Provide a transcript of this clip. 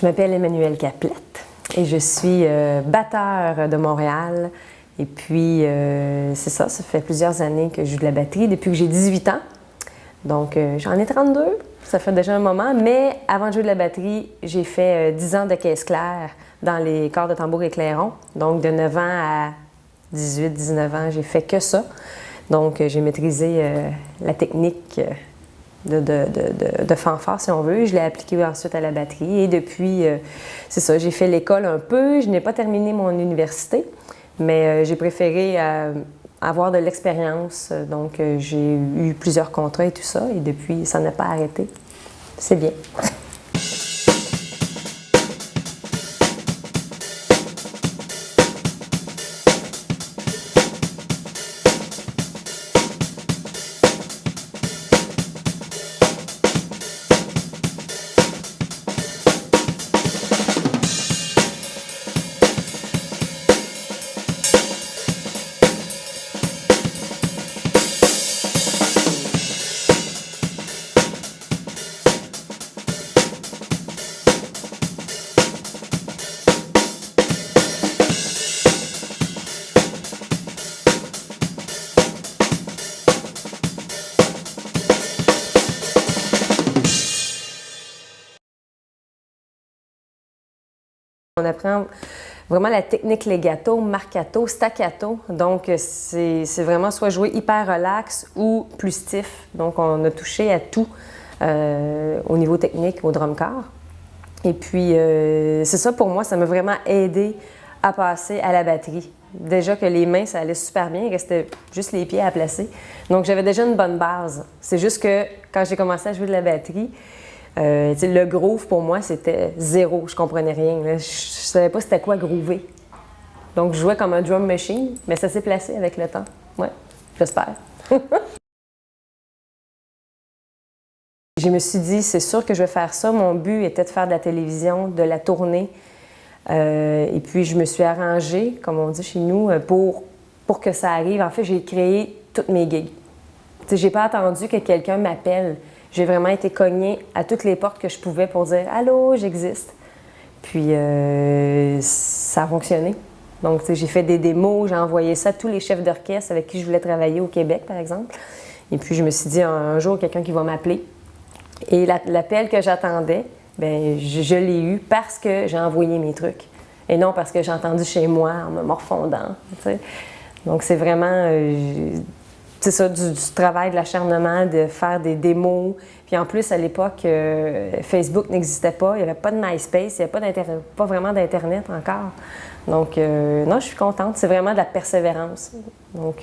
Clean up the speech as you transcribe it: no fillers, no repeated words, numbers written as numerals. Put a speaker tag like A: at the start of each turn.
A: Je m'appelle Emmanuelle Caplette et je suis batteur de Montréal. Et puis, c'est ça, ça fait plusieurs années que je joue de la batterie, depuis que j'ai 18 ans. Donc, j'en ai 32, ça fait déjà un moment. Mais avant de jouer de la batterie, j'ai fait 10 ans de caisse claire dans les corps de tambour et clairon. Donc, de 9 ans à 18, 19 ans, j'ai fait que ça. Donc, j'ai maîtrisé la technique de fanfare, si on veut. Je l'ai appliqué ensuite à la batterie. Et depuis, c'est ça, j'ai fait l'école un peu. Je n'ai pas terminé mon université, mais j'ai préféré avoir de l'expérience. Donc, j'ai eu plusieurs contrats et tout ça. Et depuis, ça n'a pas arrêté. C'est bien. On apprend vraiment la technique legato, marcato, staccato. Donc, c'est vraiment soit jouer hyper relax ou plus stiff. Donc, on a touché à tout au niveau technique, au drum corps. Et puis, c'est ça pour moi, ça m'a vraiment aidé à passer à la batterie. Déjà que les mains, ça allait super bien, il restait juste les pieds à placer. Donc, j'avais déjà une bonne base. C'est juste que quand j'ai commencé à jouer de la batterie, le groove, pour moi, c'était zéro. Je comprenais rien. Là. Je savais pas c'était quoi groover. Donc, je jouais comme un drum machine, mais ça s'est placé avec le temps. Ouais, j'espère. Je me suis dit, c'est sûr que je vais faire ça. Mon but était de faire de la télévision, de la tournée. Et puis, je me suis arrangée, comme on dit chez nous, pour que ça arrive. En fait, j'ai créé toutes mes gigs. Je n'ai pas attendu que quelqu'un m'appelle. J'ai vraiment été cognée à toutes les portes que je pouvais pour dire « Allô, j'existe ». Puis, ça a fonctionné. Donc, j'ai fait des démos, j'ai envoyé ça à tous les chefs d'orchestre avec qui je voulais travailler au Québec, par exemple. Et puis, je me suis dit, un jour, quelqu'un qui va m'appeler. Et l'appel que j'attendais, bien, je l'ai eu parce que j'ai envoyé mes trucs. Et non parce que j'ai entendu chez moi en me morfondant. T'sais. Donc, c'est vraiment... c'est ça, du travail, de l'acharnement, de faire des démos. Puis en plus, à l'époque, Facebook n'existait pas, il n'y avait pas de MySpace, il n'y avait pas vraiment d'Internet encore. Donc, non, je suis contente. C'est vraiment de la persévérance. Donc,